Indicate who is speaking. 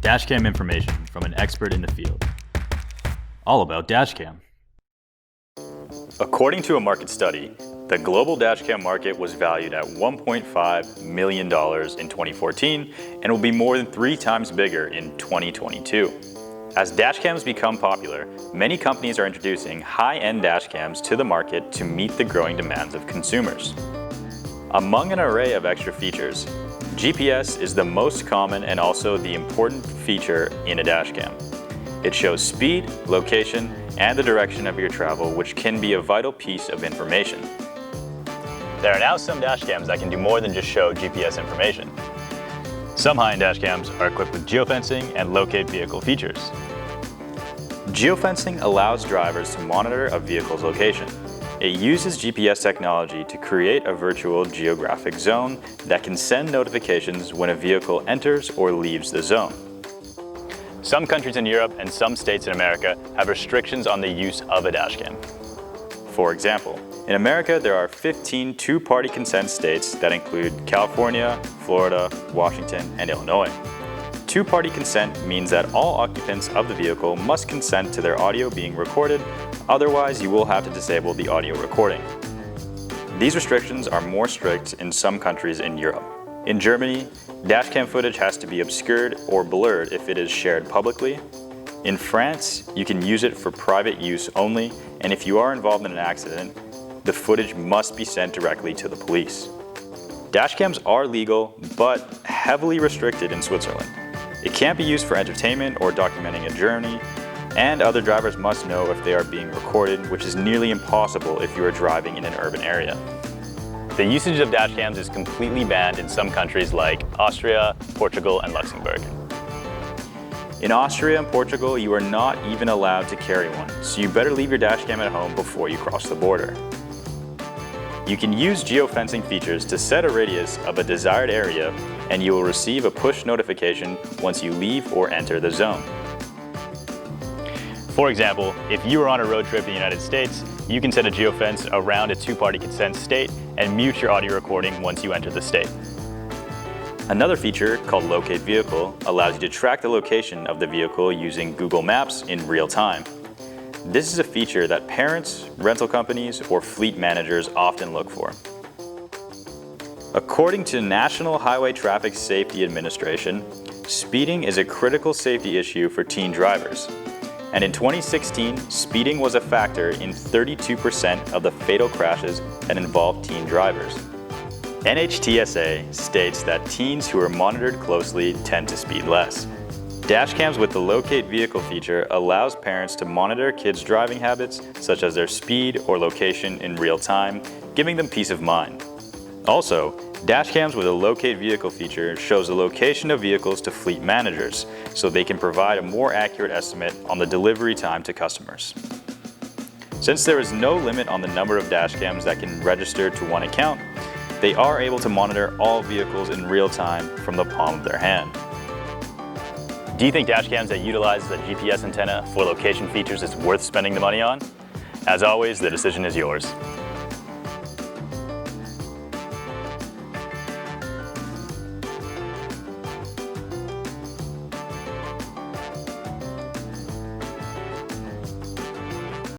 Speaker 1: DashCam information from an expert in the field. All about DashCam. According to a market study, the global DashCam market was valued at $1.5 million in 2014 and will be more than 3 times bigger in 2022. As dashcams become popular, many companies are introducing high-end dashcams to the market to meet the growing demands of consumers. Among an array of extra features, GPS is the most common and also the important feature in a dashcam. It shows speed, location, and the direction of your travel, which can be a vital piece of information. There are now some dashcams that can do more than just show GPS information. Some high-end dashcams are equipped with geofencing and locate vehicle features. Geofencing allows drivers to monitor a vehicle's location. It uses GPS technology to create a virtual geographic zone that can send notifications when a vehicle enters or leaves the zone. Some countries in Europe and some states in America have restrictions on the use of a dashcam. For example, in America there are 15 two-party consent states that include California, Florida, Washington, and Illinois. Two-party consent means that all occupants of the vehicle must consent to their audio being recorded, otherwise you will have to disable the audio recording. These restrictions are more strict in some countries in Europe. In Germany, dashcam footage has to be obscured or blurred if it is shared publicly. In France, you can use it for private use only, and if you are involved in an accident, the footage must be sent directly to the police. Dashcams are legal, but heavily restricted in Switzerland. It can't be used for entertainment or documenting a journey, and other drivers must know if they are being recorded, which is nearly impossible if you are driving in an urban area. The usage of dashcams is completely banned in some countries like Austria, Portugal, and Luxembourg. In Austria and Portugal, you are not even allowed to carry one, so you better leave your dashcam at home before you cross the border. You can use geofencing features to set a radius of a desired area, and you will receive a push notification once you leave or enter the zone. For example, if you are on a road trip in the United States, you can set a geofence around a two-party consent state and mute your audio recording once you enter the state. Another feature, called Locate Vehicle, allows you to track the location of the vehicle using Google Maps in real time. This is a feature that parents, rental companies, or fleet managers often look for. According to National Highway Traffic Safety Administration, speeding is a critical safety issue for teen drivers. And in 2016, speeding was a factor in 32% of the fatal crashes that involved teen drivers. NHTSA states that teens who are monitored closely tend to speed less. Dashcams with the Locate Vehicle feature allows parents to monitor kids' driving habits, such as their speed or location in real time, giving them peace of mind. Also, dashcams with a Locate Vehicle feature shows the location of vehicles to fleet managers, so they can provide a more accurate estimate on the delivery time to customers. Since there is no limit on the number of dashcams that can register to one account, they are able to monitor all vehicles in real time from the palm of their hand. Do you think dashcams that utilize the GPS antenna for location features is worth spending the money on? As always, the decision is yours.